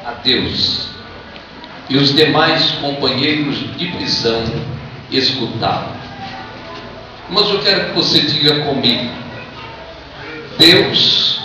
a Deus, e os demais companheiros de prisão escutavam. Mas eu quero que você diga comigo: Deus,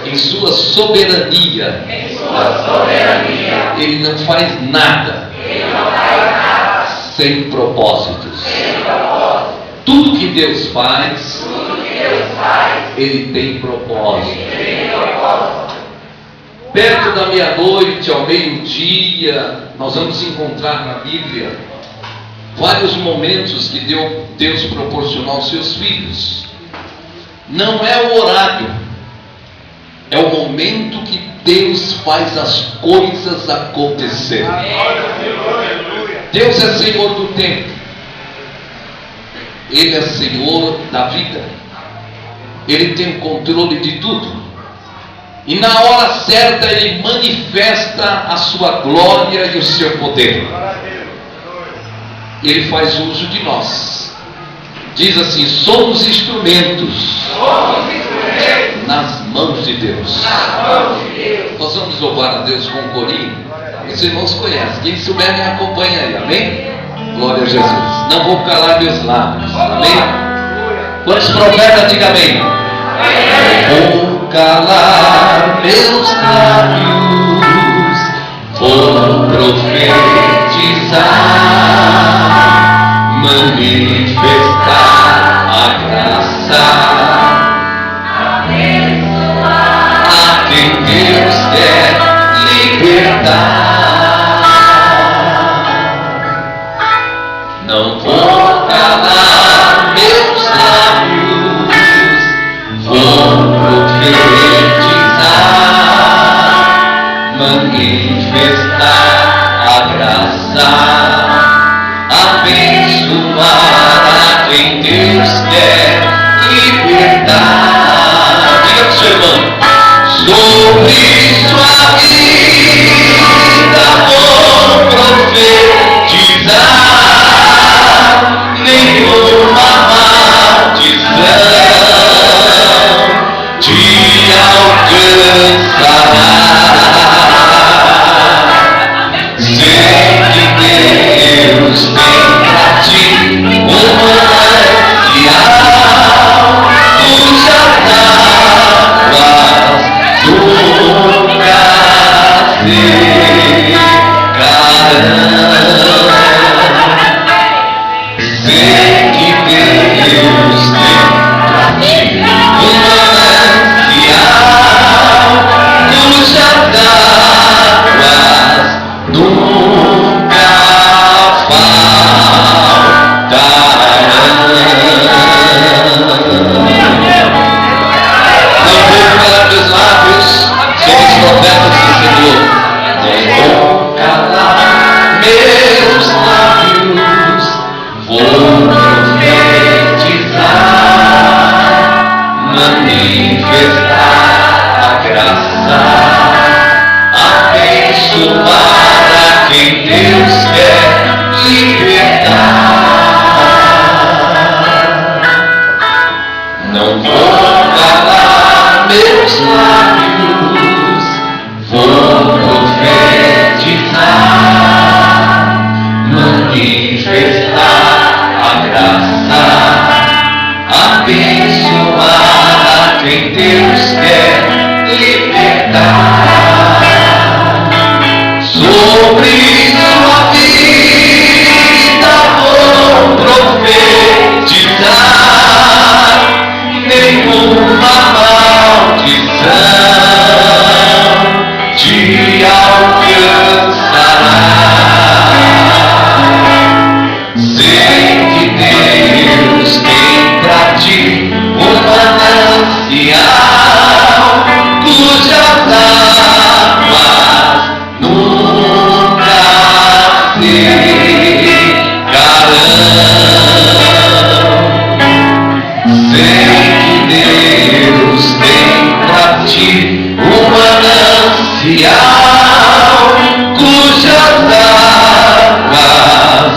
em sua soberania, Ele não faz nada sem propósitos. Tudo que Deus faz, Ele tem propósito. Perto da meia-noite, ao meio-dia, nós vamos encontrar na Bíblia vários momentos que Deus proporcionou aos seus filhos. Não é o horário, é o momento que Deus faz as coisas acontecer. Deus é Senhor do tempo, Ele é Senhor da vida, Ele tem o controle de tudo, e na hora certa Ele manifesta a sua glória e o seu poder. Ele faz uso de nós. Diz assim: somos instrumentos nas mãos de Deus. Nós vamos louvar a Deus com um corinho. Os irmãos conhecem, quem souber me acompanha aí, amém? Glória a Jesus. Não vou calar meus lábios, amém? Quantos profetas, diga amém. Vou calar meus lábios, vou profetizar, manifestar a graça, a quem Deus quer libertar. Não vou calar meus lábios, vou profetizar, manifestar a graça, abençoar a quem Deus quer libertar. Diga para o seu irmão: sobre sua vida vou profetizar, nenhuma maldição te alcançará. Sei que Deus tem pra ti um manancial, cujas águas nunca secarão. Sei que Deus tem pra ti um manancial, cujas águas nunca faltarão. Não vou calar meus lábios, somos profetas do Senhor. Não vou calar meus lábios, vou profetizar, manifestar a graça, abençoar a quem Deus quer libertar. Não vou calar meus lábios, vou profetizar, manifestar a graça, abençoar a quem Deus quer libertar. Sobre sua vida vou profetizar, nenhuma maldição te alcançará. Sei que Deus tem pra ti um manancial, cujas águas nunca secarão. Sei que Deus tem pra ti um manancial, cujas águas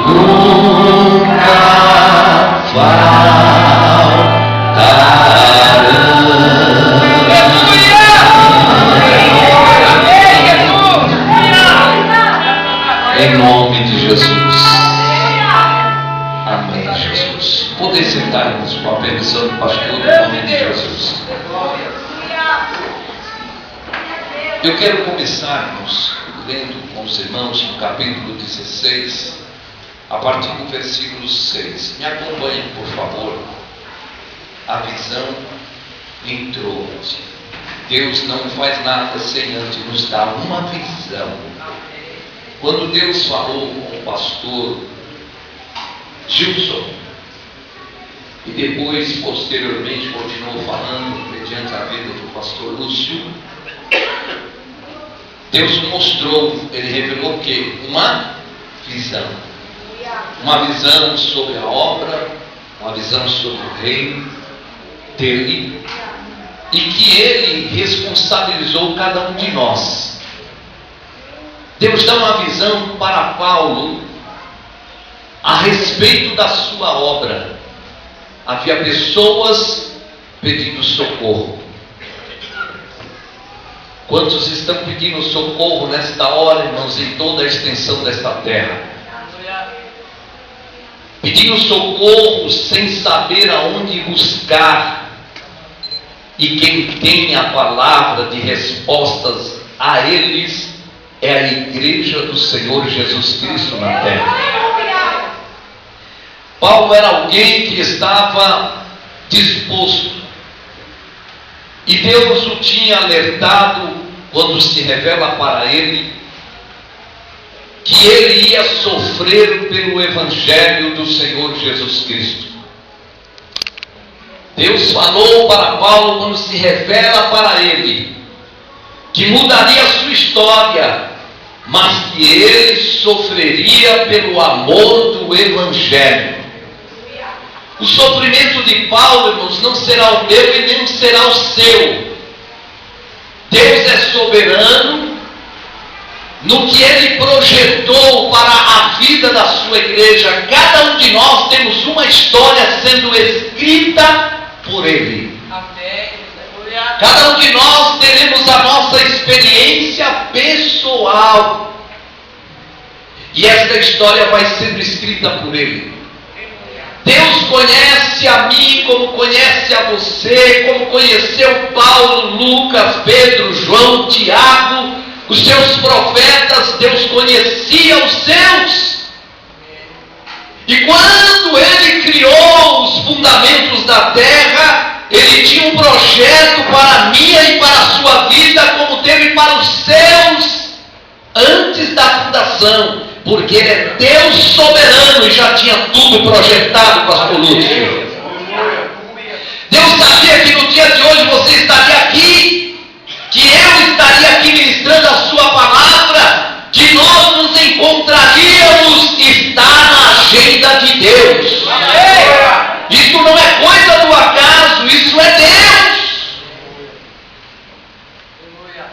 nunca faltarão. Em nome de Jesus. Amém, Jesus. Poder sentar-nos com a permissão do pastor, em nome de Jesus. Eu quero começarmos lendo com os irmãos no capítulo 16, a partir do versículo 6. Me acompanhem, por favor. A visão entrou. Deus não faz nada sem antes nos dar uma visão. Quando Deus falou com o pastor Gilson, e depois, posteriormente, continuou falando mediante a vida do pastor Lúcio, Deus mostrou, Ele revelou o quê? Uma visão. Uma visão sobre a obra, uma visão sobre o reino dele, e que Ele responsabilizou cada um de nós. Deus dá uma visão para Paulo a respeito da sua obra. Havia pessoas pedindo socorro. Quantos estão pedindo socorro nesta hora, irmãos, em toda a extensão desta terra? Pedindo socorro sem saber aonde buscar. E quem tem a palavra de respostas a eles é a igreja do Senhor Jesus Cristo na terra. Paulo era alguém que estava disposto, e Deus o tinha alertado quando se revela para ele que ele ia sofrer pelo Evangelho do Senhor Jesus Cristo. Deus falou para Paulo quando se revela para ele que mudaria a sua história, mas que ele sofreria pelo amor do Evangelho. O sofrimento de Paulo, irmãos, não será o meu e nem será o seu. Deus é soberano no que Ele projetou para a vida da sua igreja. Cada um de nós temos uma história sendo escrita por Ele. Cada um de nós teremos a nossa experiência pessoal, e esta história vai sendo escrita por Ele. Deus conhece a mim como conhece a você, como conheceu Paulo, Lucas, Pedro, João, Tiago, os seus profetas. Deus conhecia os seus. E quando Ele criou os fundamentos da terra, Ele tinha um projeto para a minha e para a sua vida, como teve para os seus antes da fundação. Porque Ele é Deus soberano e já tinha tudo projetado, pastor Lúcio. Deus sabia que no dia de hoje você estaria aqui, que eu estaria aqui ministrando a sua palavra, que nós nos encontraríamos. Está na agenda de Deus. Isso não é coisa do acaso, isso é Deus.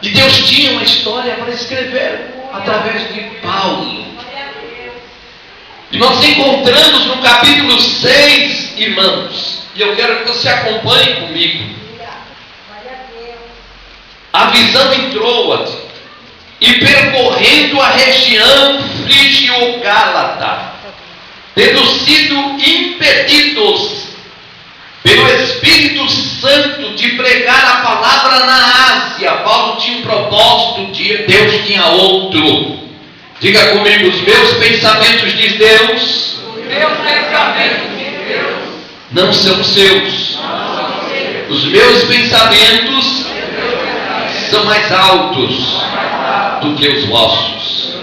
E Deus tinha uma história para escrever através de Paulo. E nós encontramos no capítulo 6, irmãos, e eu quero que você acompanhe comigo. A visão entrou e percorrendo a região frígio-gálata, tendo sido impedidos pelo Espírito Santo de pregar a palavra na Ásia. Paulo tinha um propósito, Deus tinha outro. Diga comigo: os meus pensamentos, diz Deus, não são seus. Os meus pensamentos são mais altos do que os vossos.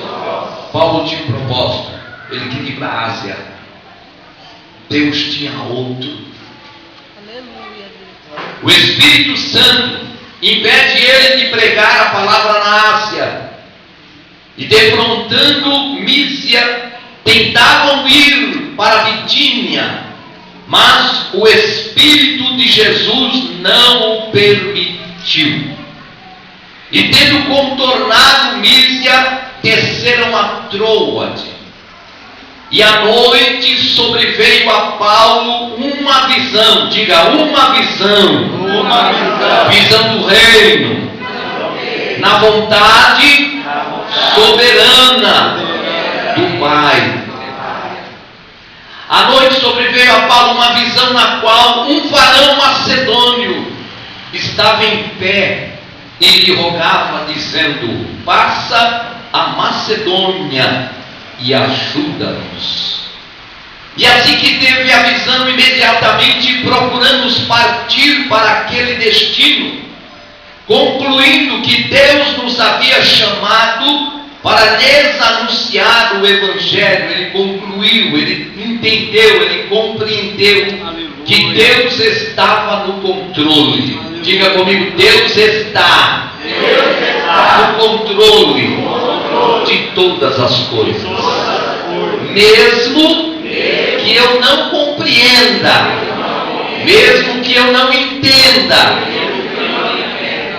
Paulo tinha um propósito, ele queria ir para a Ásia. Deus tinha outro. O Espírito Santo impede ele de pregar a palavra na Ásia. E defrontando Mísia, tentavam ir para Bitínia, mas o Espírito de Jesus não o permitiu. E tendo contornado Mísia, desceram a Troade. E à noite sobreveio a Paulo uma visão. Diga, uma visão. Uma visão. Visão do reino. Na vontade soberana Pai. À noite sobreveio a Paulo uma visão na qual um varão macedônio estava em pé e lhe rogava, dizendo: passa a Macedônia e ajuda-nos. E assim que teve a visão, imediatamente procuramos partir para aquele destino, concluindo que Deus nos havia chamado para lhes anunciar o Evangelho. Ele concluiu, ele entendeu, ele compreendeu que Deus estava no controle. Diga comigo: Deus está no controle de todas as coisas. Mesmo que eu não compreenda, mesmo que eu não entenda,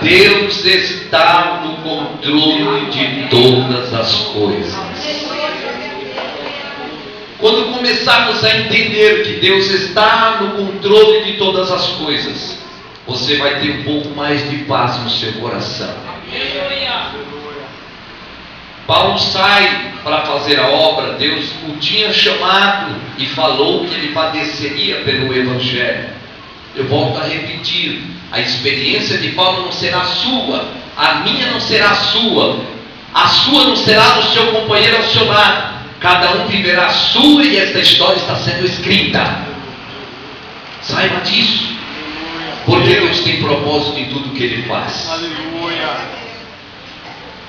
Deus está no controle de todas as coisas. Quando começarmos a entender que Deus está no controle de todas as coisas, você vai ter um pouco mais de paz no seu coração. Paulo sai para fazer a obra. Deus o tinha chamado e falou que ele padeceria pelo Evangelho. Eu volto a repetir: a experiência de Paulo não será sua, a minha não será a sua não será do seu companheiro ao seu lado. Cada um viverá a sua, e esta história está sendo escrita. Saiba disso, porque Deus tem propósito em tudo que Ele faz. Aleluia.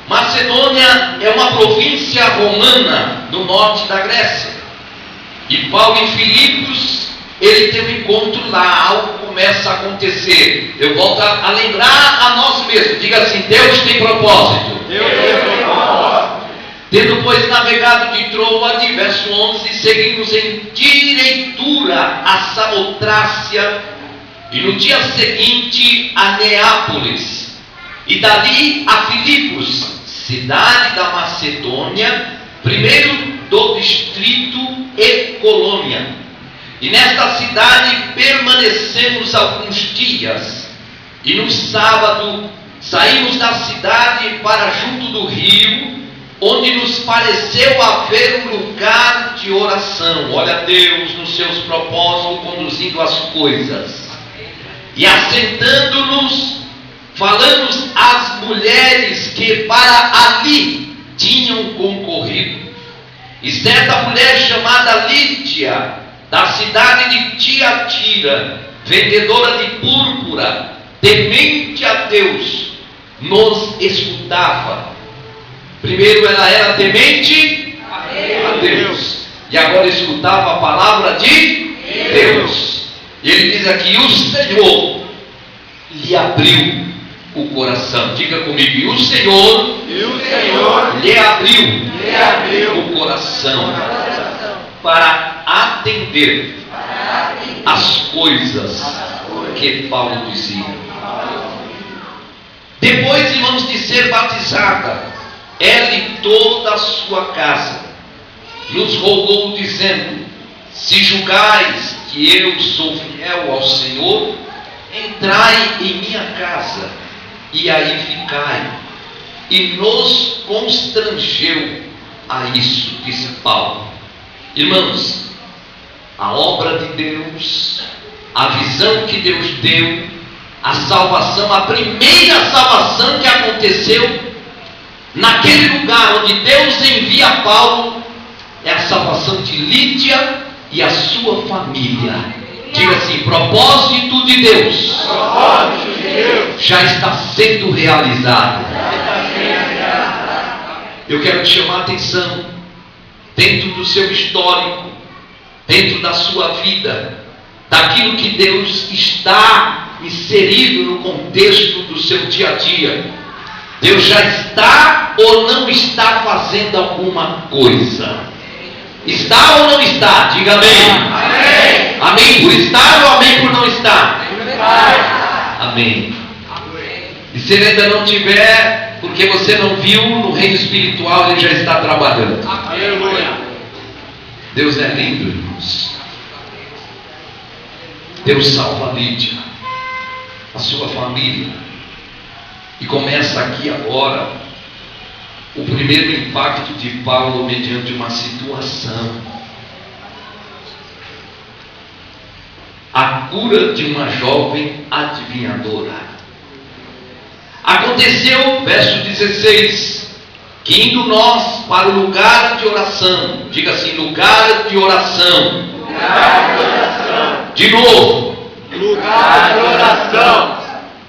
Macedônia é uma província romana no norte da Grécia. E Paulo, em Filipos, ele tem um encontro lá, algo começa a acontecer. Eu volto a lembrar a nós mesmos. Diga assim: Deus tem propósito. Deus tem propósito. Tendo, pois, navegado de Troade, verso 11, seguimos em direitura a Samotrácia, e no dia seguinte a Neápolis, e dali a Filipos, cidade da Macedônia, primeiro do distrito e colônia. E nesta cidade permanecemos alguns dias, e no sábado saímos da cidade para junto do rio, onde nos pareceu haver um lugar de oração. Olha Deus nos seus propósitos conduzindo as coisas. E assentando-nos, falamos às mulheres que para ali tinham concorrido. E certa mulher chamada Lídia, da cidade de Tiatira, vendedora de púrpura, temente a Deus, nos escutava. Primeiro ela era temente a Deus, e agora escutava a palavra de Deus. E ele diz aqui: o Senhor lhe abriu o coração. Diga comigo: e o Senhor lhe abriu o coração para atender as coisas que Paulo dizia. Depois, irmãos, de ser batizada, ela e toda a sua casa, nos rogou, dizendo: se julgais que eu sou fiel ao Senhor, entrai em minha casa e aí ficai. E nos constrangeu a isso, disse Paulo. Irmãos, a obra de Deus, a visão que Deus deu, a salvação, a primeira salvação que aconteceu naquele lugar onde Deus envia Paulo, é a salvação de Lídia e a sua família. Diga assim: propósito de Deus já está sendo realizado. Eu quero te chamar a atenção, dentro do seu histórico, dentro da sua vida, daquilo que Deus está inserido no contexto do seu dia a dia. Deus já está ou não está fazendo alguma coisa? Está ou não está? Diga amém. Amém. Amém por estar ou amém por não estar? Amém. E se ele ainda não tiver, porque você não viu, no reino espiritual ele já está trabalhando. Aleluia. Deus é lindo, irmãos. Deus salva a Lídia, a sua família. E começa aqui agora o primeiro impacto de Paulo mediante uma situação. A cura de uma jovem adivinhadora. Aconteceu, verso 16, que indo nós para o lugar de oração, diga assim, lugar de oração. Lugar de oração. De novo. Lugar de oração.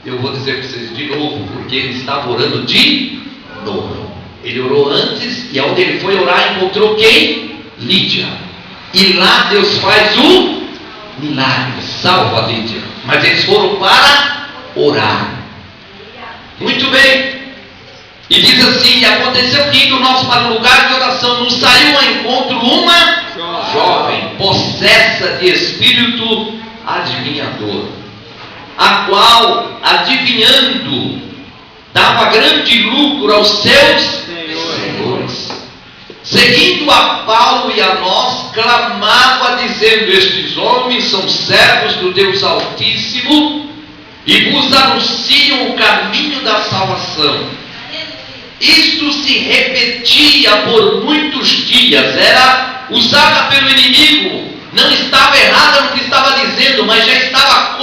Eu vou dizer para vocês de novo, porque ele estava orando de novo. Ele orou antes e aonde ele foi orar encontrou quem? Lídia. E lá Deus faz o milagre, salva Lídia. Mas eles foram para orar. Muito bem. E diz assim: e aconteceu que indo nós para o lugar de oração, nos saiu ao encontro uma jovem possessa de espírito adivinhador, a qual, adivinhando, dava grande lucro aos seus senhores. Seguindo a Paulo e a nós, clamava dizendo: estes homens são servos do Deus Altíssimo e vos anunciam o caminho da salvação. Isto se repetia por muitos dias, era usada pelo inimigo. Não estava errada no que estava dizendo, mas já estava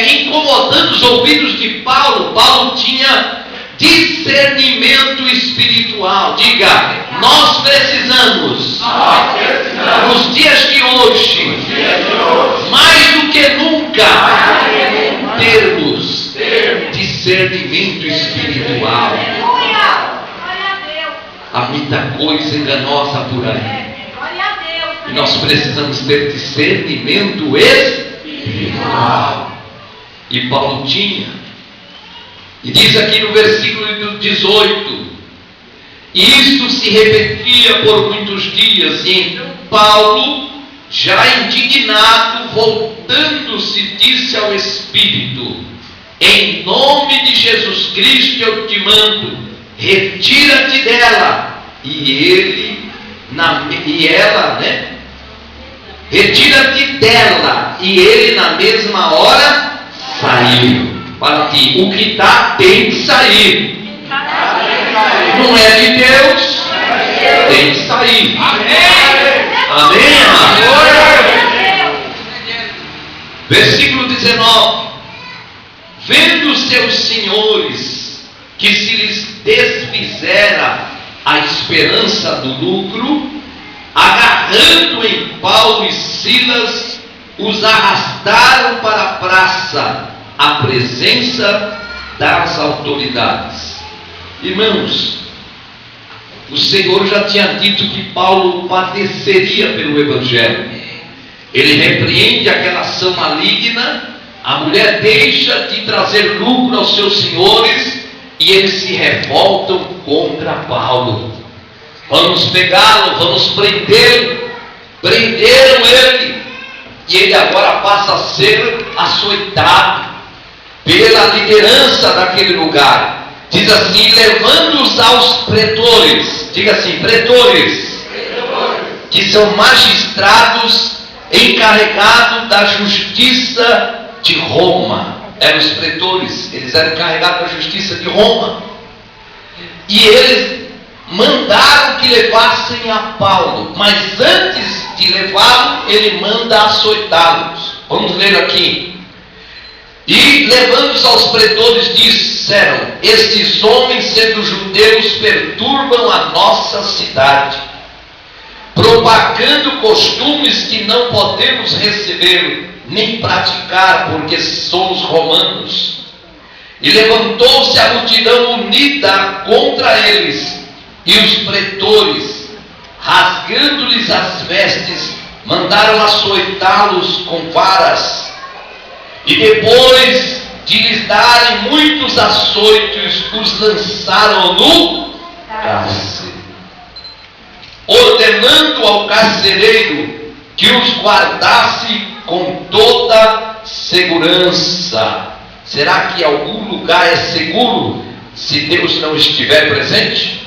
incomodando os ouvidos de Paulo. Paulo tinha discernimento espiritual. Diga, nós precisamos, nos dias de hoje, mais do que nunca, termos discernimento espiritual. Há muita coisa enganosa por aí. E nós precisamos ter discernimento espiritual. E Paulo tinha. E diz aqui no versículo 18: e isto se repetia por muitos dias. E então Paulo, já indignado, voltando-se, disse ao Espírito: em nome de Jesus Cristo eu te mando, retira-te dela. Retira-te dela. E ele na mesma hora saiu. Fala aqui, o que está tem que sair. Não é de Deus, tem que sair. Amém, amém. Versículo 19: vendo seus senhores que se lhes desfizera a esperança do lucro, agarrando em Paulo e Silas, os arrastaram para a praça, à presença das autoridades. Irmãos, o Senhor já tinha dito que Paulo padeceria pelo Evangelho. Ele repreende aquela ação maligna, a mulher deixa de trazer lucro aos seus senhores e eles se revoltam contra Paulo. Vamos pegá-lo, vamos prendê-lo. Prenderam ele e ele agora passa a ser açoitado pela liderança daquele lugar. Diz assim: levando-os aos pretores. Diga assim, pretores, que são magistrados encarregados da justiça de Roma. Eram os pretores, eles eram encarregados da justiça de Roma. E eles mandaram que levassem a Paulo, mas antes de levá-lo, ele manda açoitá-los. Vamos ler aqui. E levando-os aos pretores, disseram: estes homens, sendo judeus, perturbam a nossa cidade, propagando costumes que não podemos receber nem praticar, porque somos romanos. E levantou-se a multidão unida contra eles, e os pretores, rasgando-lhes as vestes, mandaram açoitá-los com varas. E depois de lhes darem muitos açoites, os lançaram no cárcere, ordenando ao carcereiro que os guardasse com toda segurança. Será que algum lugar é seguro se Deus não estiver presente?